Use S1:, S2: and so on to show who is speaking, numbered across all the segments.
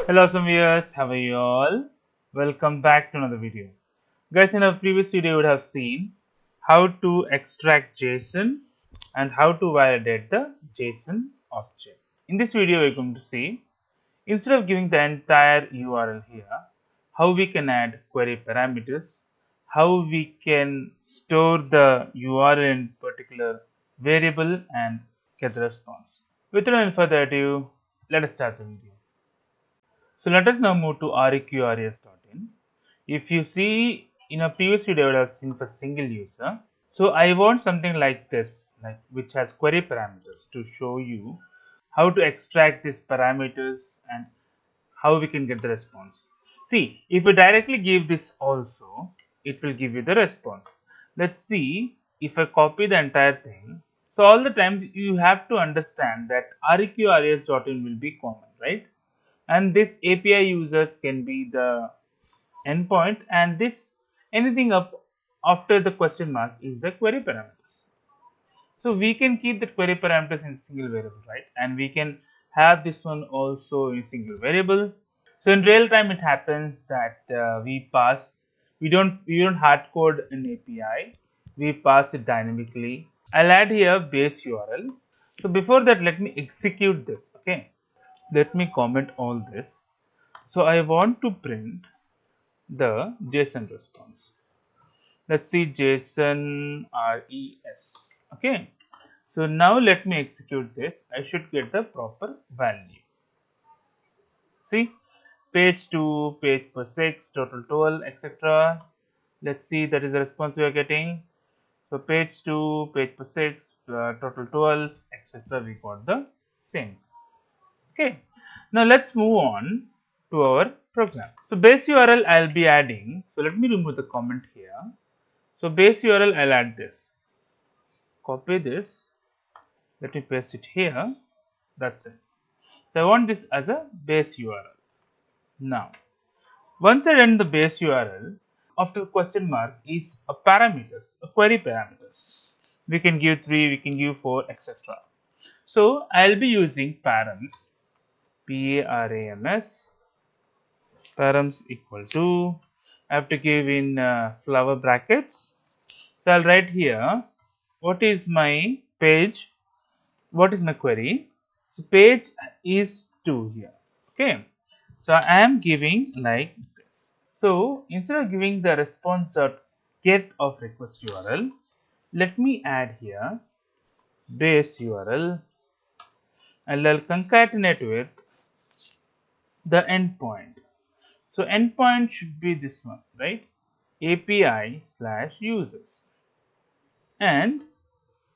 S1: Hello some viewers, how are you all? Welcome back to another video. Guys, in our previous video you would have seen how to extract JSON and how to validate the JSON object. In this video we are going to see, instead of giving the entire URL here, how we can add query parameters, how we can store the URL in particular variable and get the response. Without any further ado, let us start the video. So let us now move to requests.get. If you see in a previous video, I would have seen for single user. So I want something like this, like which has query parameters to show you how to extract these parameters and how we can get the response. See, if you directly give this also, it will give you the response. Let's see if I copy the entire thing. So all the time you have to understand that requests.in will be common, right? And this API users can be the endpoint, and this anything up after the question mark is the query parameters. So we can keep the query parameters in single variable, right? And we can have this one also in single variable. So in real time it happens that we don't hard code an API, we pass it dynamically. I'll add here base URL. So before that, let me execute this. Okay, let me comment all this. So I want to print the JSON response. Let's see JSON res. Okay. So now let me execute this. I should get the proper value. See, page 2, page per 6, total 12, etc. Let's see, that is the response we are getting. So page 2, page per 6, total 12, etc. We got the same. Okay. Now let's move on to our program. So base URL I'll be adding. So let me remove the comment here. So base URL I'll add this. Copy this. Let me paste it here. That's it. So I want this as a base URL. Now, once I run the base URL, after the question mark is a parameters, a query parameters. We can give 3, we can give 4, etc. So I'll be using params, params, params equal to, I have to give in flower brackets. So I'll write here what is my page, what is my query. So page is 2 here. Okay, so I am giving like this. So instead of giving the response.get of request URL, let me add here base URL and I'll concatenate with the endpoint. So endpoint should be this one, right? API/users, and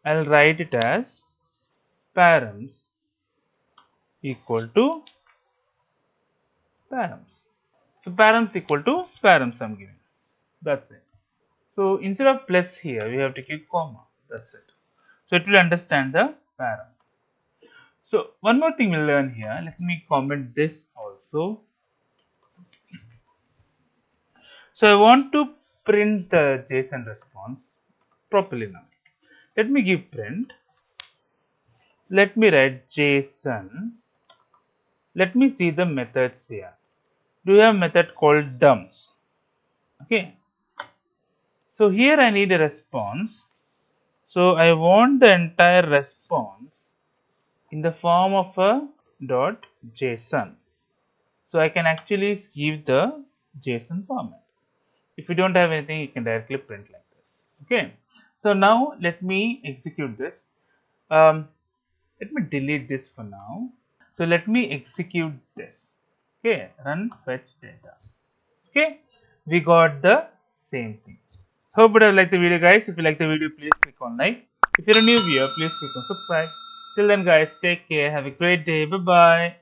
S1: I'll write it as params equal to params. So params equal to params I'm giving. That's it. So instead of plus here, we have to give comma. That's it. So it will understand the param. So one more thing we'll learn here. Let me comment this also. So I want to print the JSON response properly now. Let me give print. Let me write JSON. Let me see the methods here. Do you have a method called dumps? Okay. So here I need a response. So I want the entire response in the form of a .json. So I can actually give the JSON format. If you don't have anything, you can directly print like this. Okay. So now let me execute this. Let me delete this for now. So let me execute this. Okay, run fetch data. Okay, we got the same thing. Hope you have liked the video, guys. If you like the video, please click on like. If you're a new viewer, please click on subscribe. Till then, guys, take care. Have a great day. Bye bye.